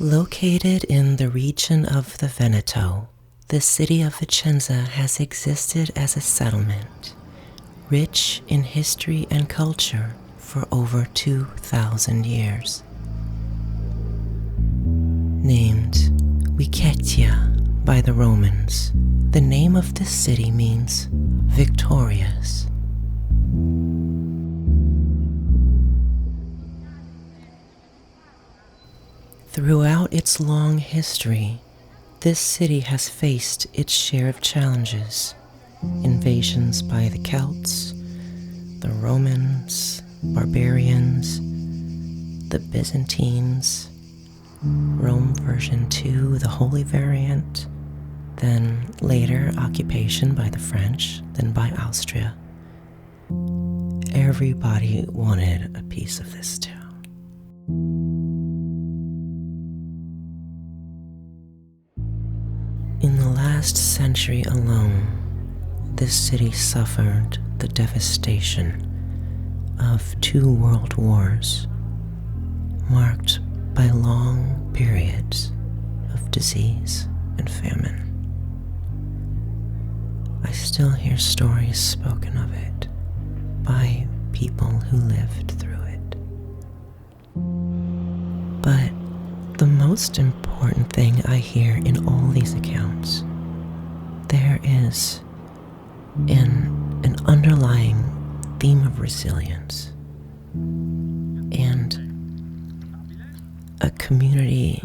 Located in the region of the Veneto, the city of Vicenza has existed as a settlement, rich in history and culture for over 2,000 years. Named Vicenza by the Romans, the name of this city means victorious. Throughout its long history, this city has faced its share of challenges: invasions by the Celts, the Romans, barbarians, the Byzantines, Rome version 2, the Holy Variant, then later occupation by the French, then by Austria. Everybody wanted a piece of this town. In the last century alone, this city suffered the devastation of 2 world wars, marked by long periods of disease and famine. I still hear stories spoken of it by people who lived through it. But the most important thing I hear in all these accounts, there is an underlying theme of resilience and a community,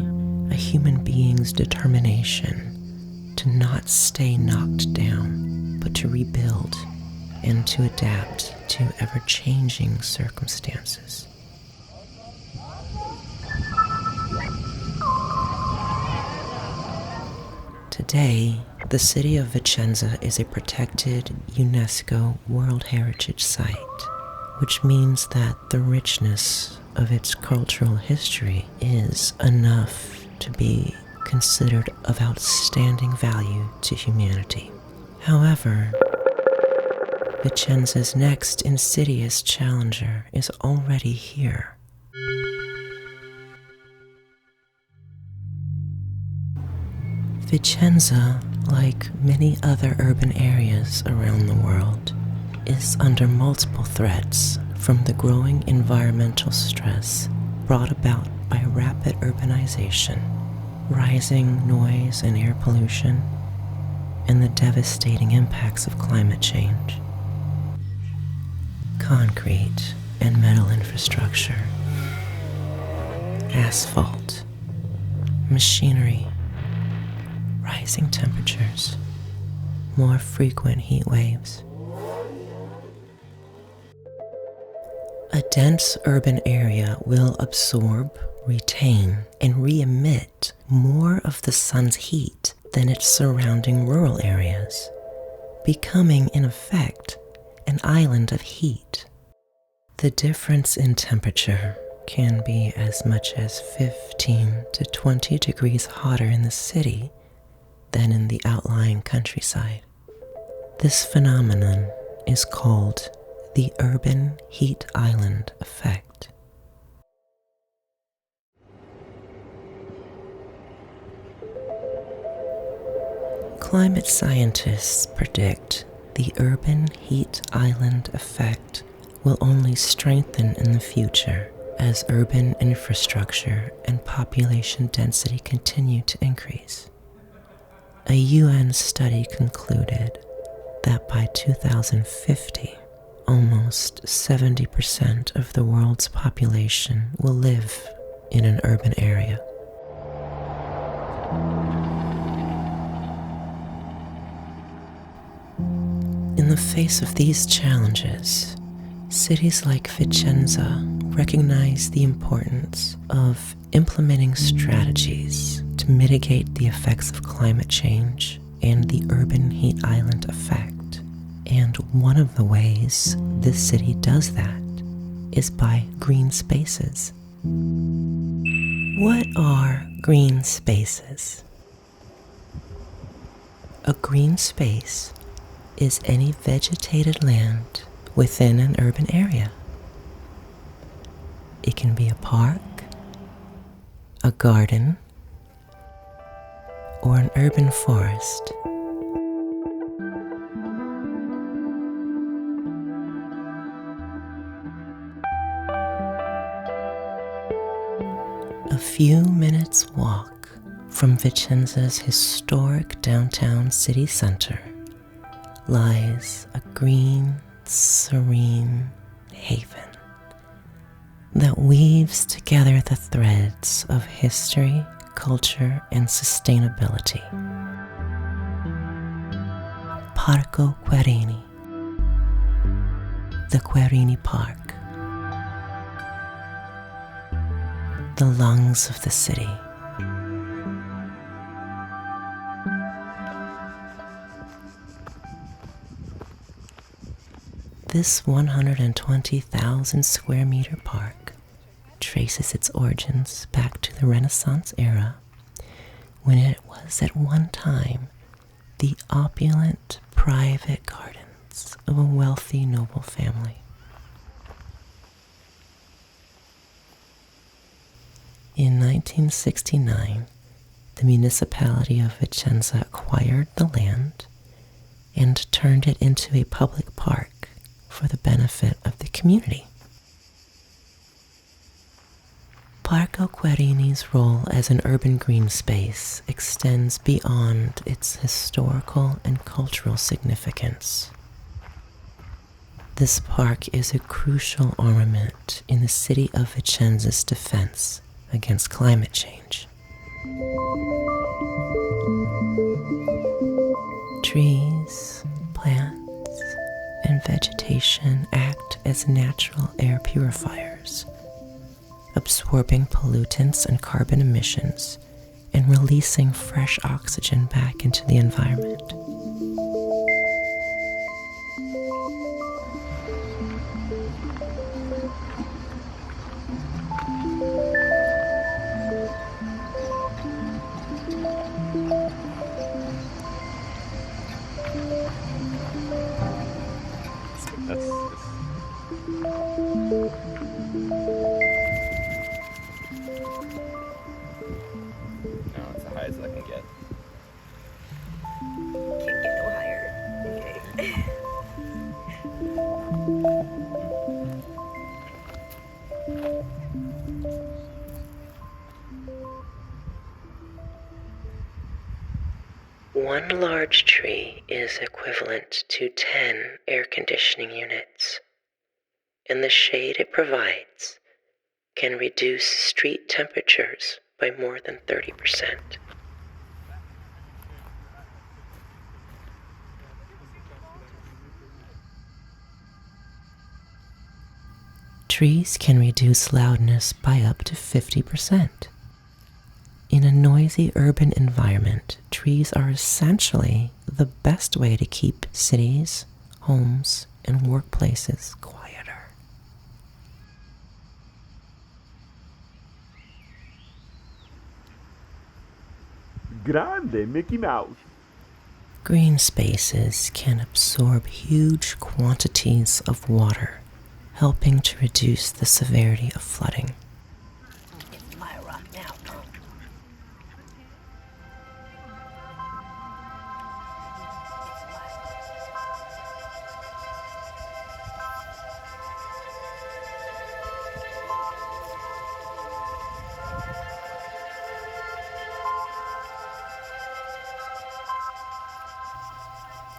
a human being's determination to not stay knocked down, but to rebuild and to adapt to ever-changing circumstances. Today, the city of Vicenza is a protected UNESCO World Heritage Site, which means that the richness of its cultural history is enough to be considered of outstanding value to humanity. However, Vicenza's next insidious challenger is already here. Vicenza, like many other urban areas around the world, is under multiple threats from the growing environmental stress brought about by rapid urbanization, rising noise and air pollution, and the devastating impacts of climate change. Concrete and metal infrastructure, asphalt, machinery, rising temperatures, more frequent heat waves. A dense urban area will absorb, retain, and re-emit more of the sun's heat than its surrounding rural areas, becoming, in effect, an island of heat. The difference in temperature can be as much as 15 to 20 degrees hotter in the city than in the outlying countryside. This phenomenon is called the urban heat island effect. Climate scientists predict The urban heat island effect will only strengthen in the future as urban infrastructure and population density continue to increase. A UN study concluded that by 2050, almost 70% of the world's population will live in an urban area. In the face of these challenges, cities like Vicenza recognize the importance of implementing strategies to mitigate the effects of climate change and the urban heat island effect. And one of the ways this city does that is by green spaces. What are green spaces? A green space is any vegetated land within an urban area. It can be a park, a garden, or an urban forest. A few minutes walk from Vicenza's historic downtown city center lies a green, serene haven that weaves together the threads of history, culture, and sustainability. Parco Querini, the Querini Park, the lungs of the city. This 120,000 square meter park traces its origins back to the Renaissance era, when it was at one time the opulent private gardens of a wealthy noble family. In 1969, the municipality of Vicenza acquired the land and turned it into a public park for the benefit of the community. Parco Querini's role as an urban green space extends beyond its historical and cultural significance. This park is a crucial armament in the city of Vicenza's defense against climate change. Trees, plants, and vegetation act as natural air purifiers, absorbing pollutants and carbon emissions and releasing fresh oxygen back into the environment. No, it's the highest I can get. Can't get no higher. Okay. One large tree is equivalent to 10 air conditioning units, and the shade it provides can reduce street temperatures by more than 30%. Trees can reduce loudness by up to 50%. In a noisy urban environment, trees are essentially the best way to keep cities, homes, and workplaces quieter. Grande Mickey Mouse. Green spaces can absorb huge quantities of water, helping to reduce the severity of flooding. It's my rock now, punk.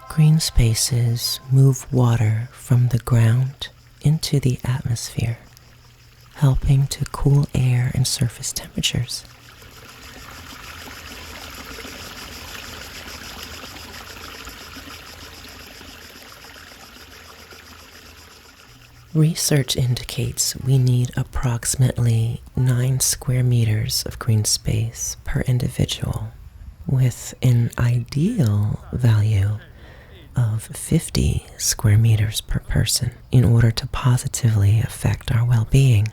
Green spaces move water from the ground into the atmosphere, helping to cool air and surface temperatures. Research indicates we need approximately 9 square meters of green space per individual, with an ideal value of 50 square meters per person in order to positively affect our well-being.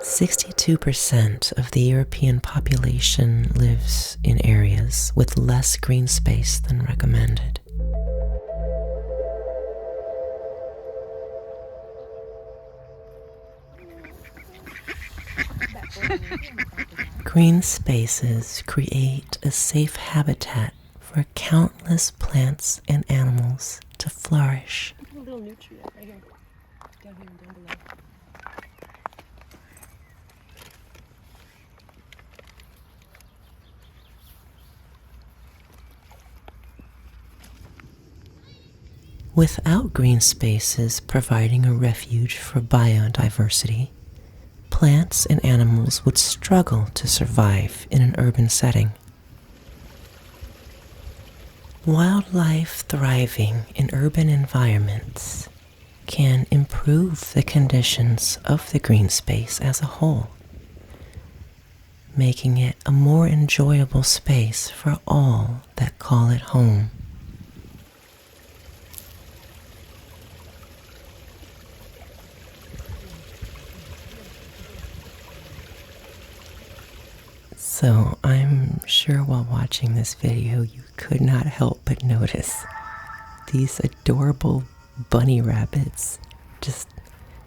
62% of the European population lives in areas with less green space than recommended. Green spaces create a safe habitat for countless plants and animals to flourish. A little nutrient right here. Down here and down below. Without green spaces providing a refuge for biodiversity, plants and animals would struggle to survive in an urban setting. Wildlife thriving in urban environments can improve the conditions of the green space as a whole, making it a more enjoyable space for all that call it home. So I'm sure while watching this video you could not help but notice these adorable bunny rabbits just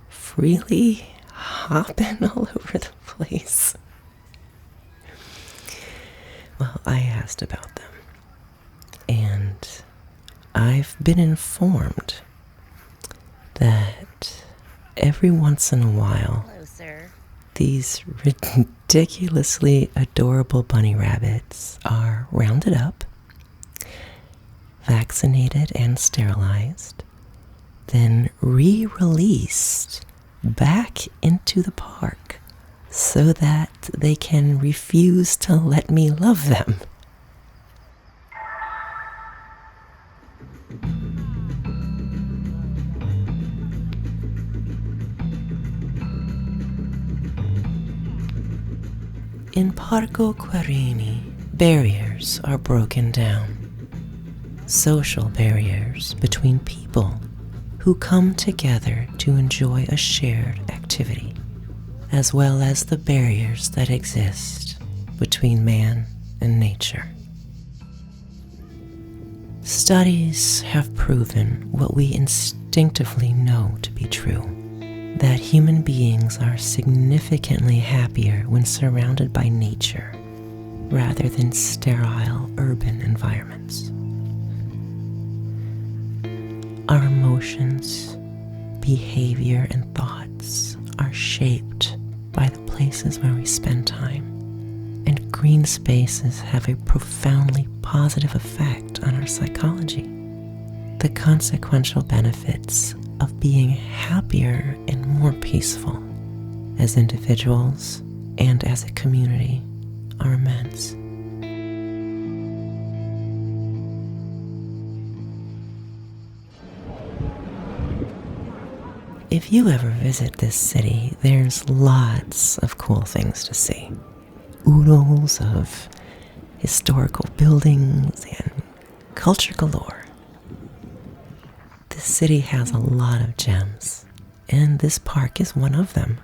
freely hopping all over the place. Well, I asked about them, and I've been informed that every once in a while Hello, sir. these ridiculously adorable bunny rabbits are rounded up, vaccinated and sterilized, then re-released back into the park so that they can refuse to let me love them. In Parco Querini, barriers are broken down. Social barriers between people who come together to enjoy a shared activity, as well as the barriers that exist between man and nature. Studies have proven what we instinctively know to be true, that human beings are significantly happier when surrounded by nature rather than sterile urban environments. Our emotions, behavior, and thoughts are shaped by the places where we spend time, and green spaces have a profoundly positive effect on our psychology. The consequential benefits of being happier and more peaceful as individuals and as a community are immense. If you ever visit this city, there's lots of cool things to see. Oodles of historical buildings and culture galore. This city has a lot of gems, and this park is one of them.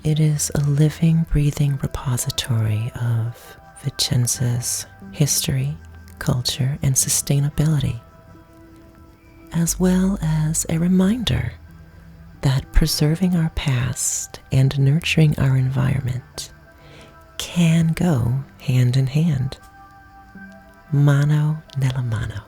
It is a living, breathing repository of Vicenza's history, culture, and sustainability, as well as a reminder that preserving our past and nurturing our environment can go hand in hand. Mano nella mano.